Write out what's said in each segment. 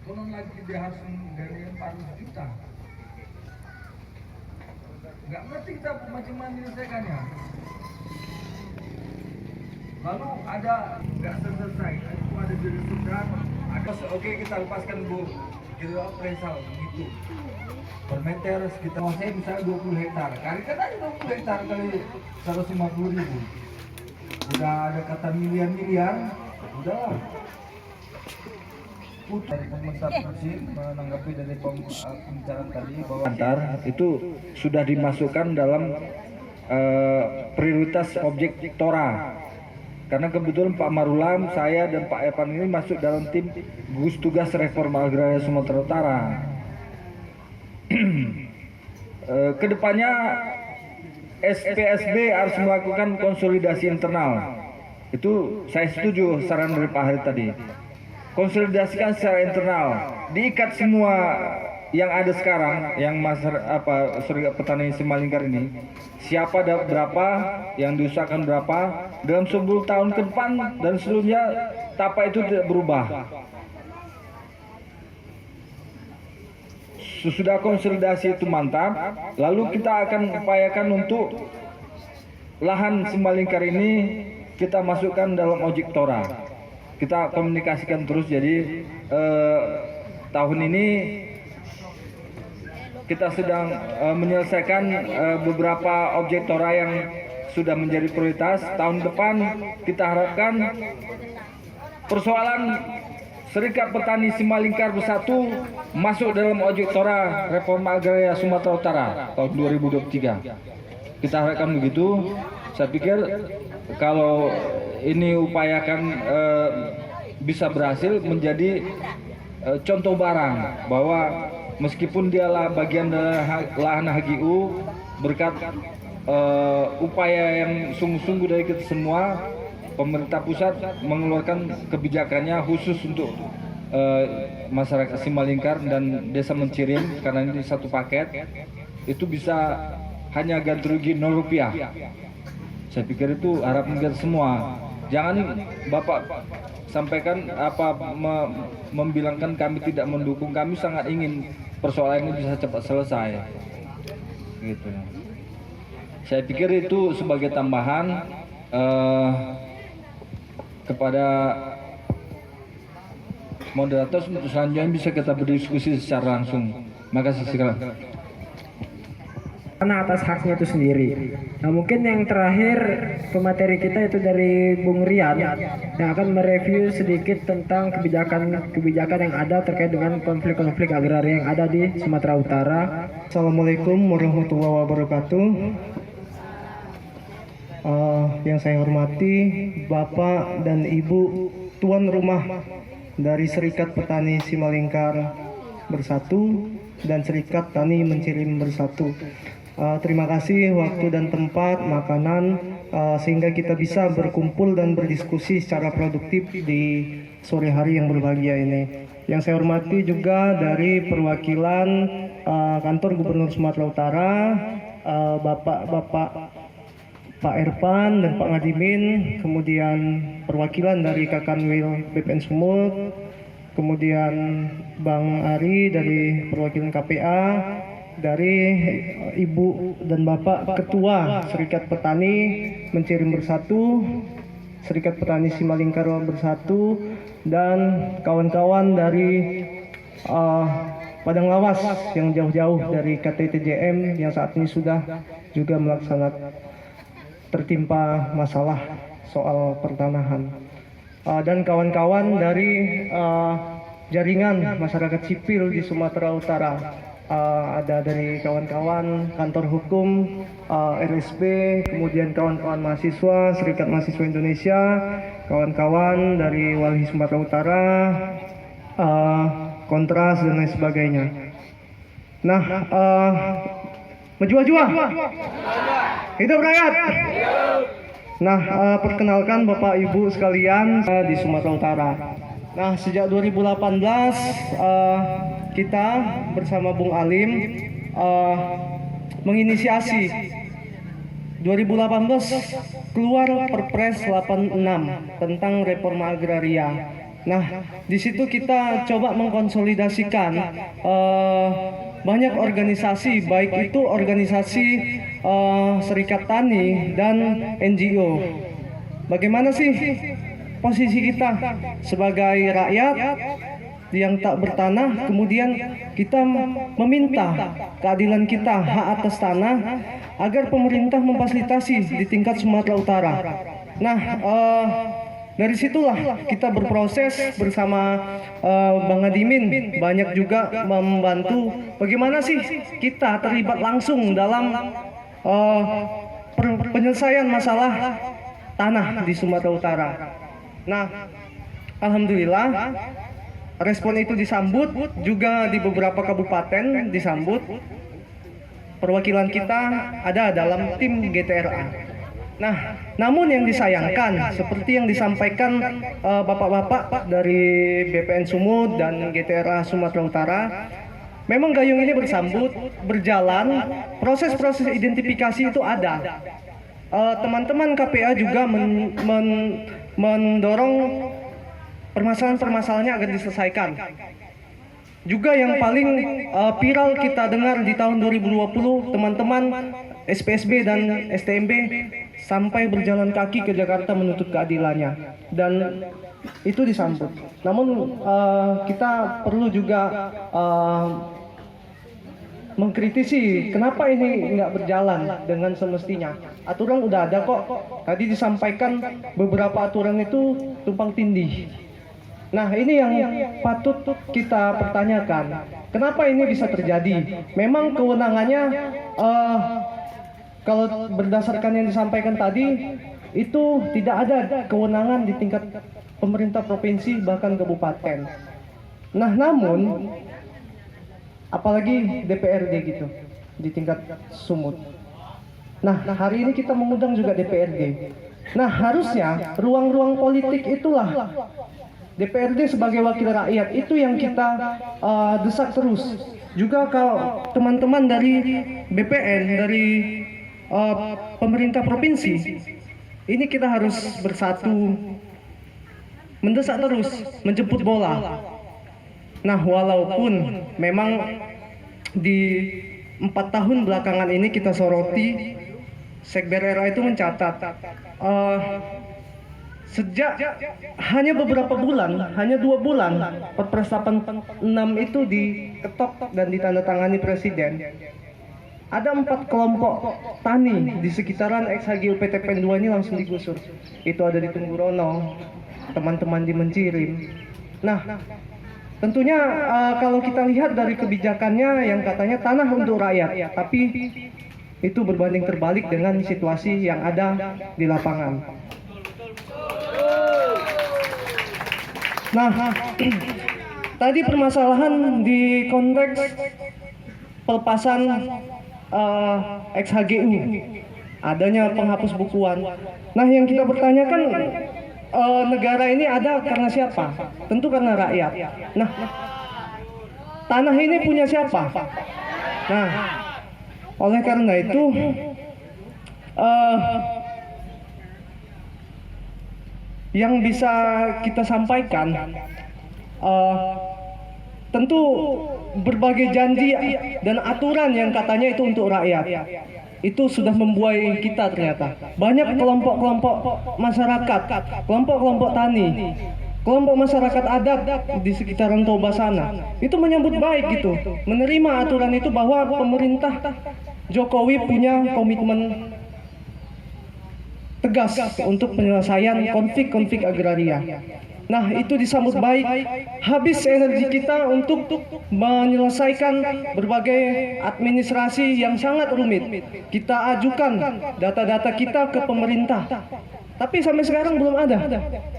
belum lagi dia harus dari 400 juta. Nggak ngerti kita macam mana menyelesaikannya. Lalu ada nggak selesai, itu ada jadi sudah, ada oke kita lepaskan bu, kita appraisal begitu. Per meter sekitar, saya misalnya 20 hektar, kali kan aja 20 hektar kali 150.000. Udah ada kata miliar-miliar, udah. Dari pemerintah provinsi menanggapi dari pembicaraan tadi bahwa antar itu sudah dimasukkan dalam prioritas objek Tora. Karena kebetulan Pak Marulam, saya dan Pak Evan ini masuk dalam tim gugus tugas reforma agraria Sumatera Utara. Kedepannya SPSB harus melakukan konsolidasi internal. Itu saya setuju saran dari Pak Hari tadi. Konsolidasikan secara internal, diikat semua yang ada sekarang, yang serikat petani Simalingkar ini, siapa ada berapa, yang diusahakan berapa, dalam 10 tahun ke depan dan seluruhnya tapa itu tidak berubah. Sesudah konsolidasi itu mantap, lalu kita akan upayakan untuk lahan Simalingkar ini kita masukkan dalam ojek Tora. Kita komunikasikan terus, jadi tahun ini kita sedang menyelesaikan beberapa objek Tora yang sudah menjadi prioritas. Tahun depan kita harapkan persoalan Serikat Petani Simalingkar Bersatu masuk dalam ojek Tora Reforma Agraria Sumatera Utara tahun 2023. Kita harapkan begitu. Saya pikir kalau ini upayakan bisa berhasil menjadi contoh barang bahwa meskipun dialah bagian dari lahan HGU, berkat upaya yang sungguh-sungguh dari kita semua, pemerintah pusat mengeluarkan kebijakannya khusus untuk masyarakat Simalingkar dan Desa Mencirim, karena ini satu paket, itu bisa hanya ganti rugi 0 rupiah. Saya pikir itu harapan kita semua. Jangan Bapak sampaikan membilangkan kami tidak mendukung. Kami sangat ingin persoalan ini bisa cepat selesai. Gitu. Saya pikir itu sebagai tambahan kepada moderator, untuk selanjutnya bisa kita berdiskusi secara langsung. Makasih sekali. Karena atas haknya itu sendiri. Nah, mungkin yang terakhir pemateri kita itu dari Bung Rian yang akan mereview sedikit tentang kebijakan yang ada terkait dengan konflik-konflik agraria yang ada di Sumatera Utara. Assalamualaikum warahmatullahi wabarakatuh. Yang saya hormati Bapak dan Ibu tuan rumah dari Serikat Petani Simalingkar Bersatu dan Serikat Tani Mencirim Bersatu. Terima kasih waktu dan tempat, makanan, sehingga kita bisa berkumpul dan berdiskusi secara produktif di sore hari yang berbahagia ini. Yang saya hormati juga dari perwakilan kantor Gubernur Sumatera Utara, Bapak Pak Ervan dan Pak Ngadimin, kemudian perwakilan dari Kakanwil BPN Sumut, kemudian Bang Ari dari perwakilan KPA, dari Ibu dan Bapak Ketua Serikat Petani Mencirim Bersatu, Serikat Petani Simalingkar Bersatu, dan kawan-kawan dari Padang Lawas yang jauh-jauh dari KTTJM yang saat ini sudah juga melaksanakan tertimpa masalah soal pertanahan, dan kawan-kawan dari jaringan masyarakat sipil di Sumatera Utara. Ada dari kawan-kawan kantor hukum RSB, kemudian kawan-kawan mahasiswa Serikat Mahasiswa Indonesia, kawan-kawan dari Walhi Sumatera Utara, Kontras dan lain sebagainya. Nah, menjua-jua, hidup rakyat. Nah, perkenalkan Bapak Ibu sekalian di Sumatera Utara. Nah, sejak 2018 kita bersama Bung Alim menginisiasi 2018 keluar Perpres 86 tentang reforma agraria. Nah, di situ kita coba mengkonsolidasikan banyak organisasi, baik itu organisasi serikat tani dan NGO. Bagaimana sih posisi kita sebagai rakyat yang tak bertanah, kemudian kita meminta keadilan kita, hak atas tanah, agar pemerintah memfasilitasi di tingkat Sumatera Utara. Nah, dari situlah kita berproses bersama Bang Adimin, banyak juga membantu bagaimana sih kita terlibat langsung dalam penyelesaian masalah tanah di Sumatera Utara. Nah, alhamdulillah respon itu disambut juga di beberapa kabupaten disambut. Perwakilan kita ada dalam tim GTRA. Nah, namun yang disayangkan seperti yang disampaikan bapak-bapak dari BPN Sumut dan GTRA Sumatera Utara, memang gayung ini bersambut, berjalan, proses-proses identifikasi itu ada. Teman-teman KPA juga mendorong permasalahan-permasalahannya agar diselesaikan. Juga yang paling viral kita dengar di tahun 2020, teman-teman SPSB dan STMB sampai berjalan kaki ke Jakarta menuntut keadilannya, dan itu disambut. Namun kita perlu juga mengkritisi kenapa ini nggak berjalan dengan semestinya. Aturan udah ada kok. Tadi disampaikan beberapa aturan itu tumpang tindih. Nah, ini yang patut kita pertanyakan. Kenapa ini bisa terjadi? Memang kewenangannya kalau berdasarkan yang disampaikan tadi itu tidak ada kewenangan di tingkat pemerintah provinsi bahkan kabupaten. Nah, namun apalagi DPRD gitu di tingkat Sumut. Nah, hari ini kita mengundang juga DPRD. Nah, harusnya ruang-ruang politik itulah DPRD sebagai wakil rakyat itu yang kita desak terus. Juga kalau teman-teman dari BPN, dari pemerintah provinsi, ini kita harus bersatu, mendesak terus, menjemput bola. Nah, walaupun memang di 4 tahun belakangan ini kita soroti, Sekber RA itu mencatat sejak hanya beberapa bulan, hanya 2 bulan, Perpres 86 itu diketok dan ditandatangani Presiden. Ada 4 kelompok tani di sekitaran XHGU PTPN 2 ini langsung digusur. Itu ada di Tunggurono, teman-teman di Mencirim. Nah, tentunya kalau kita lihat dari kebijakannya yang katanya tanah untuk rakyat, tapi itu berbanding terbalik dengan situasi yang ada di lapangan. Nah, tadi permasalahan di konteks pelepasan XHGU, adanya penghapus bukuan. Nah, yang kita pertanyakan, negara ini ada karena siapa? Tentu karena rakyat. Nah, tanah ini punya siapa? Nah, oleh karena itu yang bisa kita sampaikan, tentu berbagai janji dan aturan yang katanya itu untuk rakyat itu sudah membuai kita ternyata. Banyak kelompok-kelompok masyarakat, kelompok-kelompok tani, kelompok masyarakat adat di sekitaran Toba sana itu menyambut baik gitu, menerima aturan itu bahwa pemerintah Jokowi punya komitmen tegas untuk penyelesaian konflik-konflik agraria. Nah, itu disambut baik. Habis energi kita untuk menyelesaikan berbagai administrasi yang sangat rumit. Kita ajukan data-data kita ke pemerintah, tapi sampai sekarang belum ada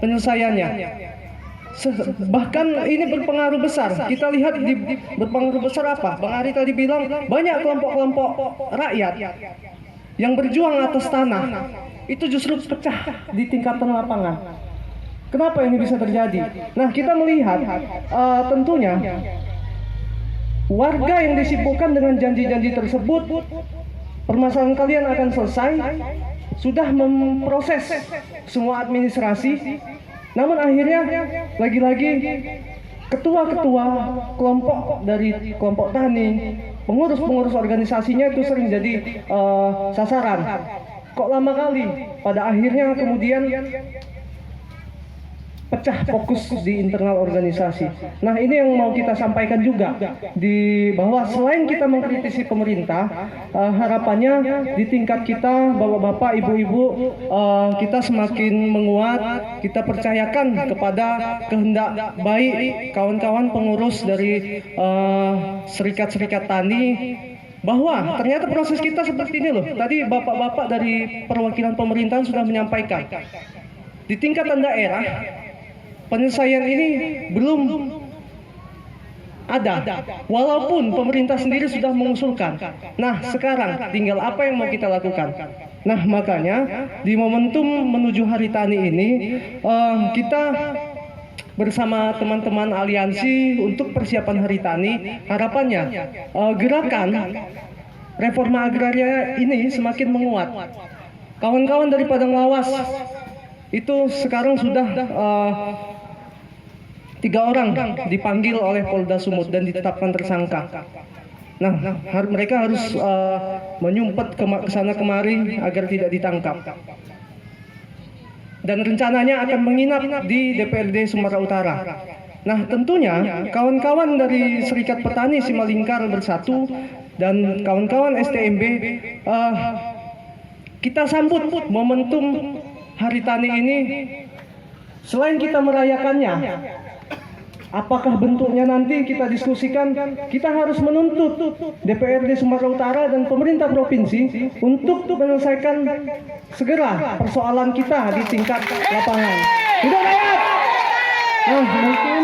penyelesaiannya. Bahkan ini berpengaruh besar. Kita lihat berpengaruh besar apa? Bang Ari tadi bilang banyak kelompok-kelompok rakyat yang berjuang atas tanah itu justru pecah di tingkatan lapangan. Kenapa ini bisa terjadi? Nah, kita melihat tentunya warga yang disibukkan dengan janji-janji tersebut, permasalahan kalian akan selesai, sudah memproses semua administrasi, Namun akhirnya lagi-lagi ketua-ketua kelompok dari kelompok tani, pengurus-pengurus organisasinya itu sering jadi sasaran. Kok lama kali? Pada akhirnya kemudian pecah fokus di internal organisasi. Nah, ini yang mau kita sampaikan juga di bahwa selain kita mengkritisi pemerintah, harapannya di tingkat kita, bapak-bapak, ibu-ibu, kita semakin menguat. Kita percayakan kepada kehendak baik kawan-kawan pengurus dari serikat-serikat tani, bahwa ternyata proses kita seperti ini loh. Tadi bapak-bapak dari perwakilan pemerintahan sudah menyampaikan di tingkatan daerah penyelesaian ini belum ada, walaupun pemerintah sendiri sudah mengusulkan. Nah, sekarang tinggal apa yang mau kita lakukan. Nah, makanya di momentum menuju Hari Tani ini, kita bersama teman-teman aliansi untuk persiapan Hari Tani, harapannya gerakan reforma agraria ini semakin menguat. Kawan-kawan dari Padang Lawas itu sekarang sudah 3 orang dipanggil oleh Polda Sumut dan ditetapkan tersangka. Nah, mereka harus menyumpet ke sana kemari agar tidak ditangkap. Dan rencananya akan menginap di DPRD Sumatera Utara. Nah, tentunya kawan-kawan dari Serikat Petani Simalingkar Bersatu dan kawan-kawan STMB, kita sambut momentum Hari Tani ini. Selain kita merayakannya, apakah bentuknya nanti kita diskusikan, kita harus menuntut DPRD Sumatera Utara dan pemerintah provinsi untuk menyelesaikan segera persoalan kita di tingkat lapangan. Hidup rakyat! Nah, mungkin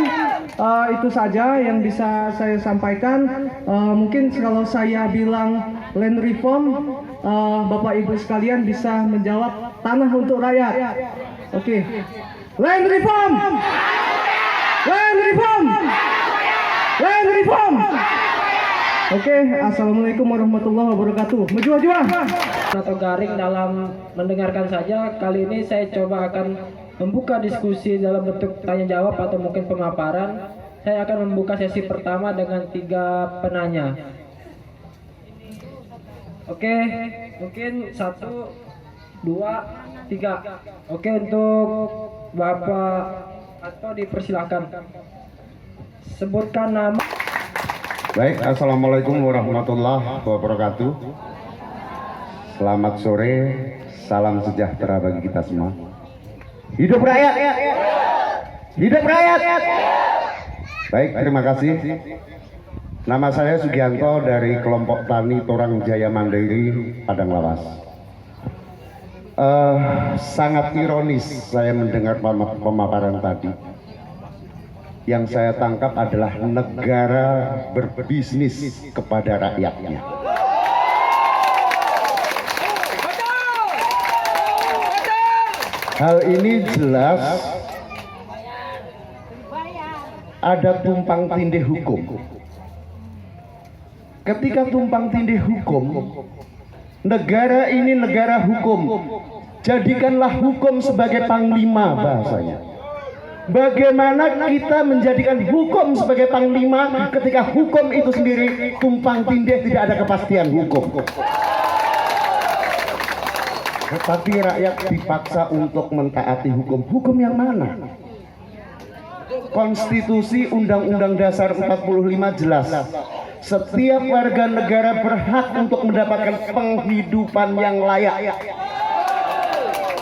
itu saja yang bisa saya sampaikan. Mungkin kalau saya bilang land reform, Bapak Ibu sekalian bisa menjawab tanah untuk rakyat. Oke. Land reform! Land reform! Land reform! Oke, assalamualaikum warahmatullahi wabarakatuh. Menjua-jua. Atau garing dalam mendengarkan saja. Kali ini saya coba akan membuka diskusi dalam bentuk tanya jawab atau mungkin pemaparan. Saya akan membuka sesi pertama dengan 3 penanya. Oke, mungkin 1, 2, 3. Oke, untuk Bapak atau dipersilakan sebutkan nama. Baik, assalamualaikum warahmatullahi wabarakatuh. Selamat sore, salam sejahtera bagi kita semua. Hidup rakyat, hidup rakyat. Baik, terima kasih. Nama saya Sugianto dari kelompok tani Torang Jaya Mandiri, Padang Lawas. Sangat ironis saya mendengar pemaparan tadi. Yang saya tangkap adalah negara berbisnis kepada rakyatnya. Hal ini jelas ada tumpang tindih hukum. Ketika tumpang tindih hukum, negara ini negara hukum. Jadikanlah hukum sebagai panglima bahasanya. Bagaimana kita menjadikan hukum sebagai panglima ketika hukum itu sendiri tumpang tindih, tidak ada kepastian hukum. Tetapi rakyat dipaksa untuk mentaati hukum. Hukum yang mana? Konstitusi Undang-Undang Dasar 45 jelas. Setiap warga negara berhak untuk mendapatkan penghidupan yang layak.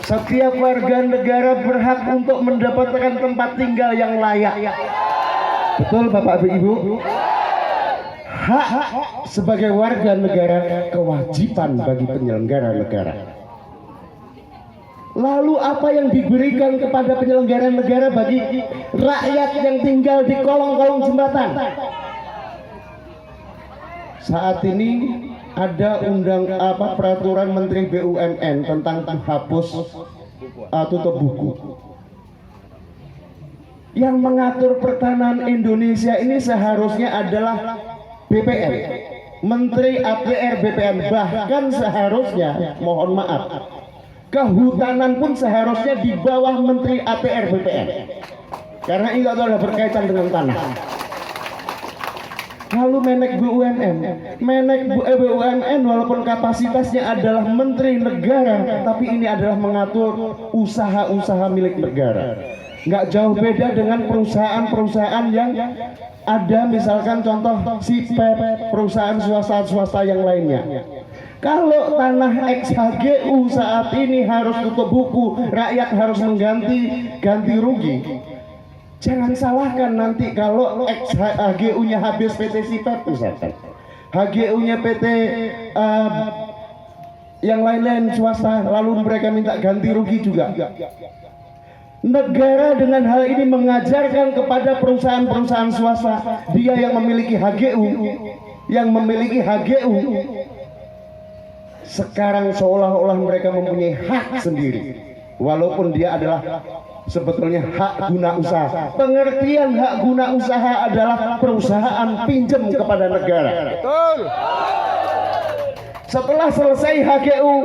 Setiap warga negara berhak untuk mendapatkan tempat tinggal yang layak. Betul Bapak Ibu? Hak sebagai warga negara, kewajiban bagi penyelenggara negara. Lalu apa yang diberikan kepada penyelenggara negara bagi rakyat yang tinggal di kolong-kolong jembatan? Saat ini ada peraturan Menteri BUMN tentang menghapus tutup buku. Yang mengatur pertanahan Indonesia ini seharusnya adalah BPN, Menteri APR BPN. Bahkan seharusnya, mohon maaf, Kehutanan pun seharusnya di bawah Menteri ATR BPN. Karena itu adalah berkaitan dengan tanah. Lalu Menek BUMN walaupun kapasitasnya adalah menteri negara, tapi ini adalah mengatur usaha-usaha milik negara. Nggak jauh beda dengan perusahaan-perusahaan yang ada, misalkan contoh SIPEP, perusahaan swasta yang lainnya. Kalau tanah XHGU saat ini harus tutup buku, rakyat harus ganti rugi. Jangan salahkan nanti kalau HGU-nya habis PT SIPEP misalkan, HGU-nya PT yang lain-lain swasta, lalu mereka minta ganti rugi juga. Negara dengan hal ini mengajarkan kepada perusahaan-perusahaan swasta, dia yang memiliki HGU, sekarang seolah-olah mereka mempunyai hak sendiri, walaupun dia adalah sebetulnya hak guna usaha. Pengertian hak guna usaha adalah perusahaan pinjam kepada negara. Betul. Setelah selesai HGU,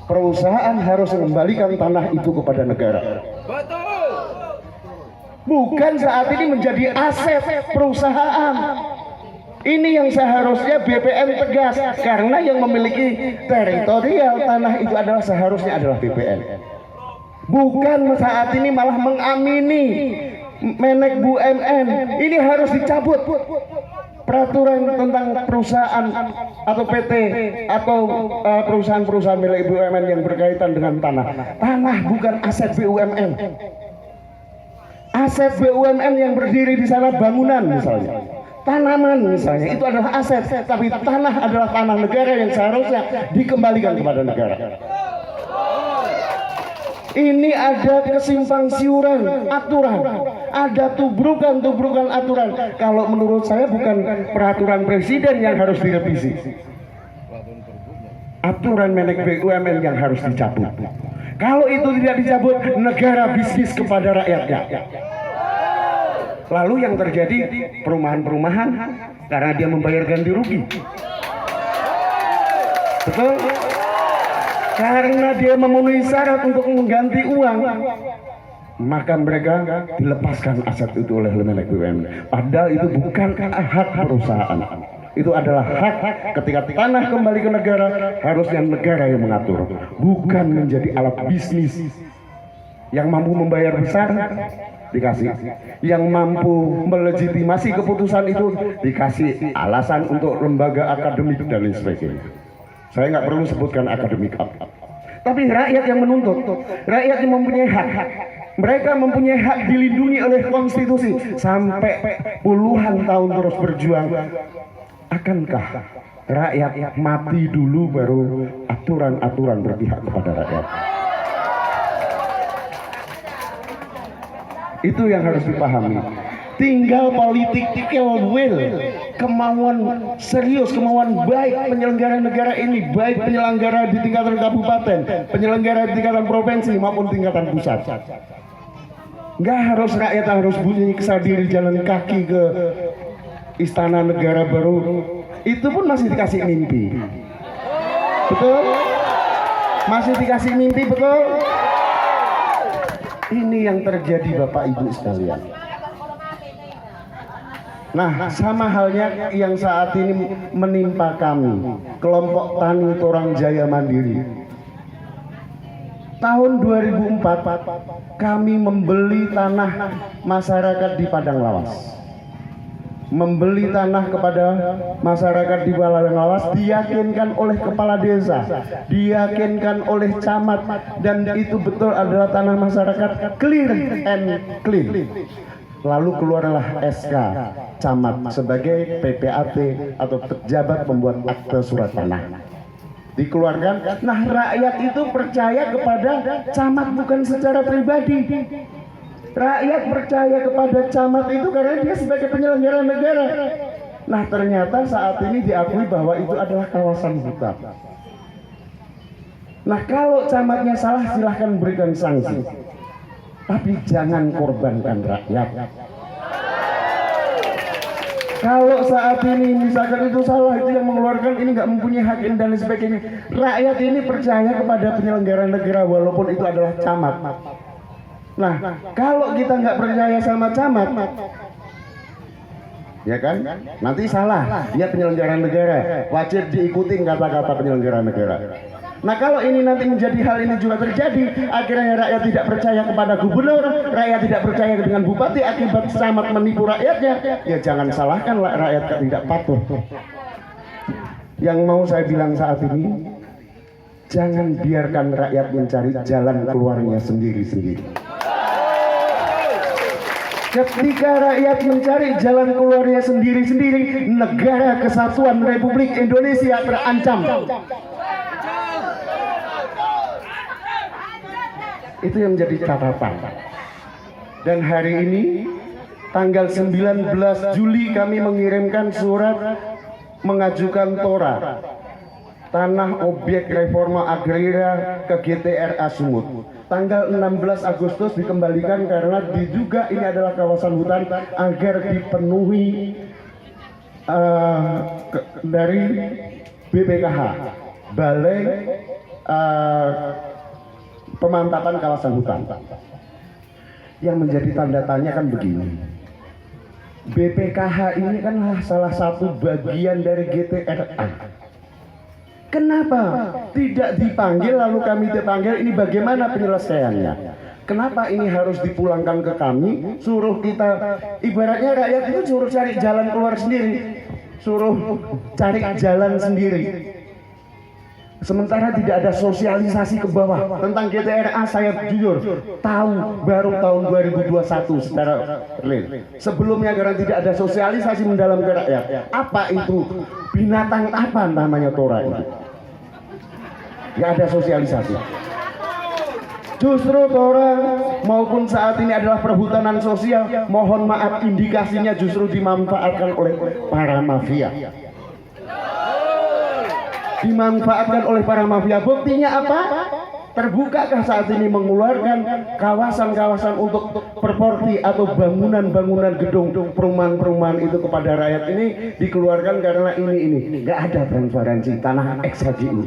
perusahaan harus mengembalikan tanah itu kepada negara. Betul. Bukan saat ini menjadi aset perusahaan. Ini yang seharusnya BPN tegas, karena yang memiliki teritorial tanah itu seharusnya adalah BPN. Bukan saat ini malah mengamini Menek BUMN. Ini harus dicabut peraturan tentang perusahaan atau PT atau perusahaan-perusahaan milik BUMN yang berkaitan dengan tanah. Tanah bukan aset BUMN. Aset BUMN yang berdiri di sana bangunan misalnya, tanaman misalnya, itu adalah aset. Tapi tanah adalah tanah negara yang seharusnya dikembalikan kepada negara. Ini ada kesimpang siuran aturan, ada tubrukan aturan. Kalau menurut saya bukan peraturan presiden yang harus direvisi, aturan Menek BUMN yang harus dicabut. Kalau itu tidak dicabut, negara bisnis kepada rakyatnya. Lalu yang terjadi perumahan-perumahan karena dia membayar ganti rugi. Betul? Karena dia memenuhi syarat untuk mengganti uang, maka mereka dilepaskan aset itu oleh Menek BUMN. Padahal itu bukan hak perusahaan. Itu adalah hak ketika tanah kembali ke negara, harusnya negara yang mengatur, bukan menjadi alat bisnis. Yang mampu membayar besar dikasih, yang mampu melegitimasi keputusan itu dikasih alasan untuk lembaga akademik dan lain sebagainya. Saya nggak perlu sebutkan akademik apa. Tapi rakyat yang menuntut, rakyat yang mempunyai hak. Mereka mempunyai hak dilindungi oleh konstitusi sampai puluhan tahun terus berjuang. Akankah rakyat mati dulu baru aturan-aturan berpihak kepada rakyat? Itu yang harus dipahami. Tinggal political will, kemauan serius, kemauan baik penyelenggara negara ini, baik penyelenggara di tingkatan kabupaten, penyelenggara di tingkatan provinsi maupun tingkatan pusat. Nggak harus rakyat harus bunyi kesal diri jalan kaki ke istana negara baru. Itu pun masih dikasih mimpi. Betul? Masih dikasih mimpi, betul? Ini yang terjadi Bapak Ibu sekalian. Nah, sama halnya yang saat ini menimpa kami, kelompok Tani Torang Jaya Mandiri. Tahun 2004 kami membeli tanah masyarakat di Padang Lawas. Membeli tanah kepada masyarakat di Padang Lawas diyakinkan oleh kepala desa, diyakinkan oleh camat, dan itu betul adalah tanah masyarakat, clear and clean. Lalu keluarlah SK camat sebagai PPAT atau pejabat pembuat akte surat tanah. Dikeluarkan. Nah, rakyat itu percaya kepada camat bukan secara pribadi. Rakyat percaya kepada camat itu karena dia sebagai penyelenggara negara. Nah, ternyata saat ini diakui bahwa itu adalah kawasan hutan. Nah, kalau camatnya salah silahkan berikan sanksi. Tapi jangan korbankan rakyat. Kalau saat ini misalkan itu salah, itu yang mengeluarkan ini nggak mempunyai hak ini dan lain sebagainya. Rakyat ini percaya kepada penyelenggara negara walaupun itu adalah camat. Nah, kalau kita nggak percaya sama camat, ya kan? Nanti salah. Dia penyelenggara negara, wajib diikutin kata-kata penyelenggara negara. Nah, kalau ini nanti menjadi hal ini juga terjadi, akhirnya rakyat tidak percaya kepada gubernur, rakyat tidak percaya dengan bupati akibat camat menipu rakyatnya, ya jangan salahkan rakyat tidak patuh. Yang mau saya bilang saat ini, jangan biarkan rakyat mencari jalan keluarnya sendiri-sendiri. Ketika rakyat mencari jalan keluarnya sendiri-sendiri, negara kesatuan Republik Indonesia terancam. Itu yang menjadi catatan. Dan hari ini tanggal 19 Juli kami mengirimkan surat mengajukan tora tanah objek reforma agraria ke GTRA Sumut. Tanggal 16 Agustus dikembalikan karena diduga ini adalah kawasan hutan agar dipenuhi dari BPKH, Balai Pemantapan Kawasan Hutan. Yang menjadi tanda tanya kan begini, BPKH ini kan salah satu bagian dari GTRA. Kenapa tidak dipanggil lalu kami dipanggil? Ini bagaimana penyelesaiannya? Kenapa ini harus dipulangkan ke kami? Suruh kita, ibaratnya rakyat itu suruh cari jalan keluar sendiri, suruh cari jalan sendiri. Sementara tidak ada sosialisasi ke bawah tentang GTRA. Saya jujur tahu baru tahun 2021 secara real. Sebelumnya karena tidak ada sosialisasi mendalam ke rakyat. Apa itu? Binatang apa namanya tora itu? Nggak ada sosialisasi. Justru tora maupun saat ini adalah perhutanan sosial. Mohon maaf, indikasinya justru dimanfaatkan oleh para mafia. Dimanfaatkan oleh para mafia. Buktinya apa? Terbukakah saat ini mengeluarkan kawasan-kawasan untuk properti atau bangunan-bangunan gedung perumahan-perumahan itu kepada rakyat ini dikeluarkan karena ini nggak ada transparansi tanah X lagi ini.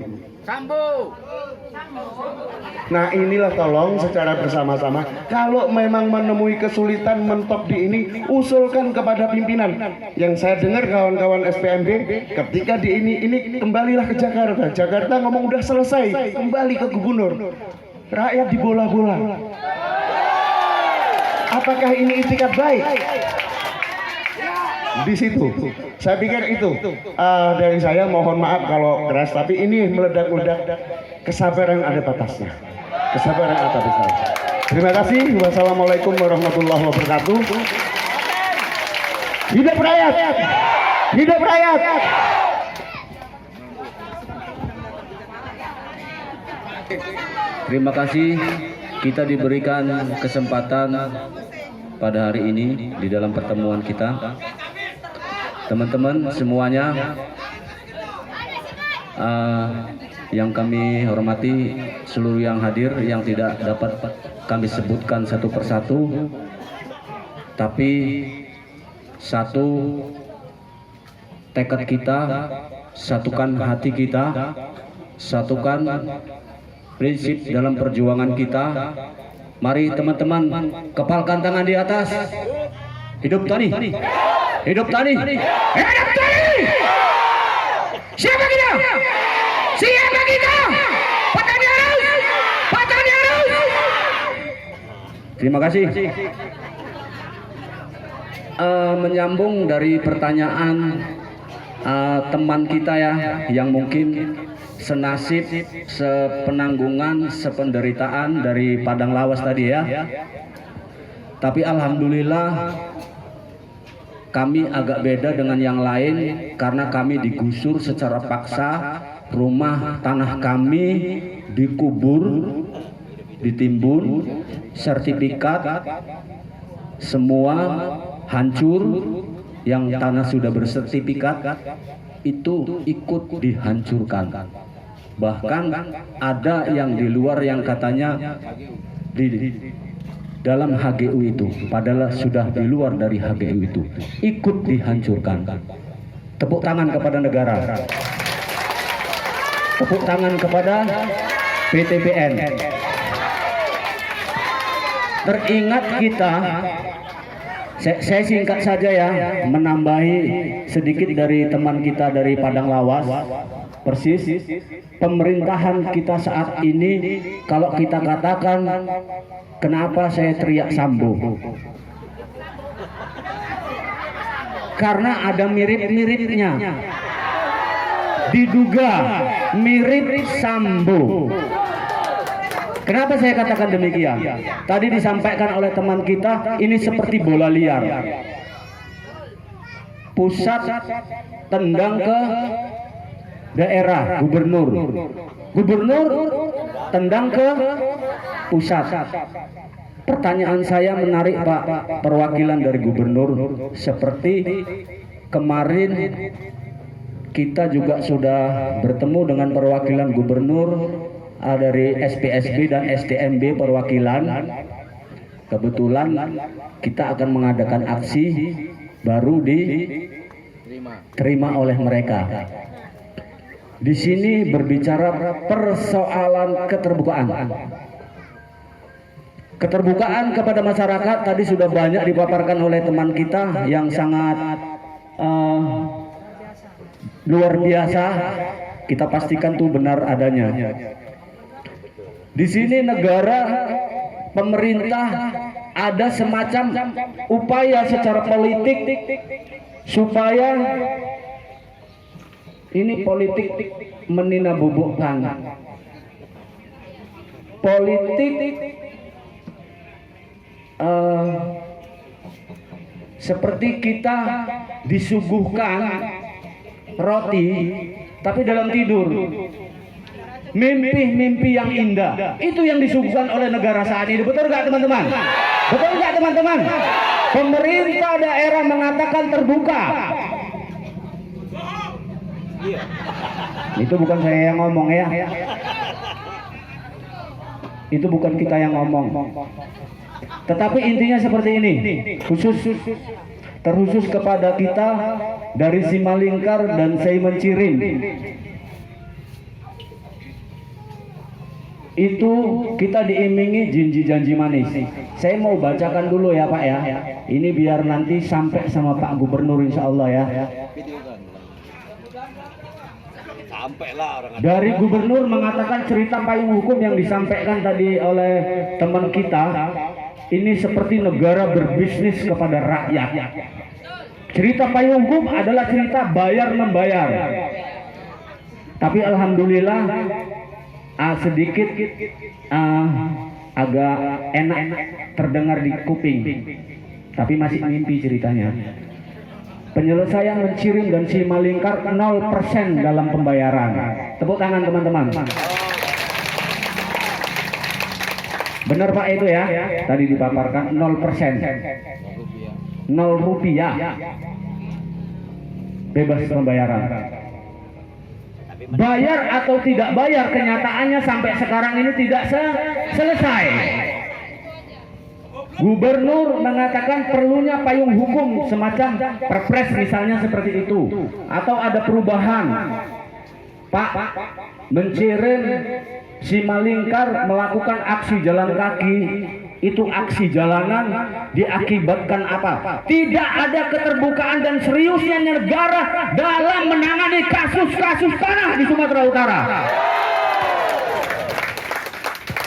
Nah, inilah tolong secara bersama-sama, kalau memang menemui kesulitan mentok di ini, usulkan kepada pimpinan. Yang saya dengar kawan-kawan SPMB, ketika di ini kembalilah ke Jakarta. Jakarta ngomong udah selesai, kembali ke gubernur. Rakyat dibola-bola. Apakah ini itikat baik? Di situ, saya pikir itu dari saya. Mohon maaf kalau keras, tapi ini meledak-meledak. Kesabaran ada batasnya. Kesabaran ada batasnya. Terima kasih. Wassalamualaikum warahmatullahi wabarakatuh. Hidup rakyat! Hidup rakyat! Terima kasih, kita diberikan kesempatan pada hari ini di dalam pertemuan kita. Teman-teman semuanya, yang kami hormati, seluruh yang hadir yang tidak dapat kami sebutkan satu persatu, tapi satu tekad kita, satukan hati kita, satukan prinsip dalam perjuangan kita. Mari teman-teman, kepalkan tangan di atas. Hidup Tani! Hidup Tani! Hidup Tani! Siapa kita? Siapa kita? Petani harus! Petani harus! Terima kasih. Menyambung dari pertanyaan teman kita ya, yang mungkin senasib, sepenanggungan, sependeritaan dari Padang Lawas tadi ya. Tapi alhamdulillah kami agak beda dengan yang lain karena kami digusur secara paksa, rumah tanah kami dikubur, ditimbun, sertifikat semua hancur. Yang tanah sudah bersertifikat itu ikut dihancurkan. Bahkan ada yang di luar yang katanya dalam HGU itu, padahal sudah di luar dari HGU itu, ikut dihancurkan. Tepuk tangan kepada negara. Tepuk tangan kepada PTPN. Teringat kita, saya singkat saja ya, menambahi sedikit dari teman kita dari Padang Lawas. Persis pemerintahan kita saat ini, kalau kita katakan kenapa saya teriak Sambo, karena ada mirip-miripnya, diduga mirip Sambo. Kenapa saya katakan demikian? Tadi disampaikan oleh teman kita, ini seperti bola liar. Pusat tendang ke daerah, gubernur tendang ke pusat. Pertanyaan saya menarik Pak, perwakilan dari gubernur, seperti kemarin kita juga sudah bertemu dengan perwakilan gubernur dari SPSB dan STMB perwakilan. Kebetulan kita akan mengadakan aksi baru diterima oleh mereka. Di sini berbicara persoalan keterbukaan. Keterbukaan kepada masyarakat tadi sudah banyak dipaparkan oleh teman kita yang sangat luar biasa. Kita pastikan itu benar adanya. Di sini negara, pemerintah ada semacam upaya secara politik supaya ini politik meninabobokan, politik seperti kita disuguhkan roti tapi dalam tidur, mimpi-mimpi yang indah, itu yang disuguhkan oleh negara saat ini. Betul nggak teman-teman? Betul nggak teman-teman? Pemerintah daerah mengatakan terbuka. Itu bukan saya yang ngomong ya. Itu bukan kita yang ngomong. Tetapi intinya seperti ini, terkhusus kepada kita dari Simalingkar dan Sei Mencirim. Itu kita diimingi janji-janji manis. Saya mau bacakan dulu ya Pak ya. Ini biar nanti sampai sama Pak Gubernur insya Allah ya. Dari gubernur mengatakan cerita payung hukum yang disampaikan tadi oleh teman kita, ini seperti negara berbisnis kepada rakyat. Cerita payung hukum adalah cerita bayar membayar. Tapi alhamdulillah sedikit agak enak terdengar di kuping. Tapi masih mimpi ceritanya. Penyelesaian Mencirim dan Simalingkar 0% dalam pembayaran. Tepuk tangan teman-teman. Benar Pak itu ya, tadi dipaparkan 0%. 0 rupiah. Bebas pembayaran. Bayar atau tidak bayar, kenyataannya sampai sekarang ini tidak selesai. Gubernur mengatakan perlunya payung hukum semacam perpres misalnya seperti itu, atau ada perubahan. Pak, Mencirim Simalingkar melakukan aksi jalan kaki, itu aksi jalanan diakibatkan apa? Tidak ada keterbukaan dan seriusnya negara dalam menangani kasus-kasus tanah di Sumatera Utara.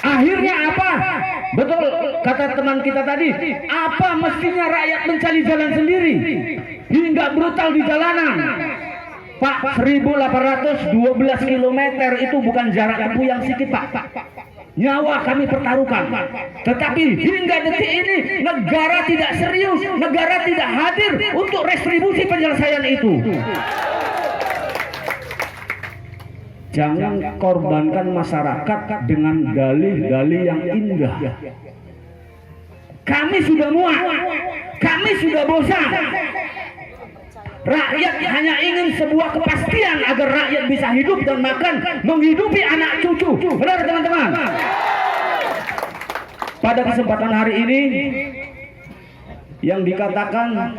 Akhirnya apa? Betul kata teman kita tadi, apa mestinya rakyat mencari jalan sendiri hingga brutal di jalanan. Pak, 1812 km itu bukan jarak tempuh yang sedikit Pak. Nyawa kami pertaruhkan. Tetapi hingga detik ini negara tidak serius, negara tidak hadir untuk restribusi penyelesaian itu. Jangan korbankan masyarakat dengan dalih-dalih yang indah. Kami sudah muak, kami sudah bosan. Rakyat hanya ingin sebuah kepastian agar rakyat bisa hidup dan makan, menghidupi anak cucu. Benar teman-teman? pada kesempatan hari ini yang dikatakan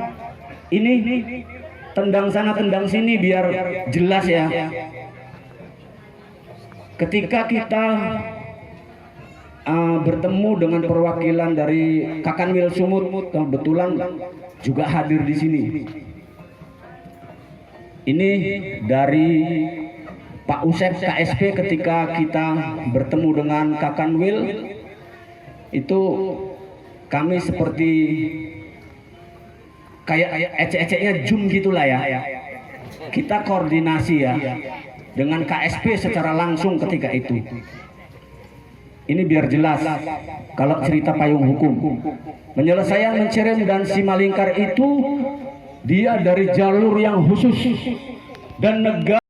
ini tendang sana tendang sini biar jelas ya. Ketika kita bertemu dengan perwakilan dari Kakanwil Sumut, kebetulan juga hadir di sini. Ini dari Pak Usep KSP ketika kita bertemu dengan Kakanwil itu kami seperti kayak ecek-eceknya Jum gitulah ya. Kita koordinasi ya dengan KSP secara langsung ketika itu. Ini biar jelas kalau cerita payung hukum. Penyelesaian Mencirim dan Simalingkar itu dia dari jalur yang khusus dan negara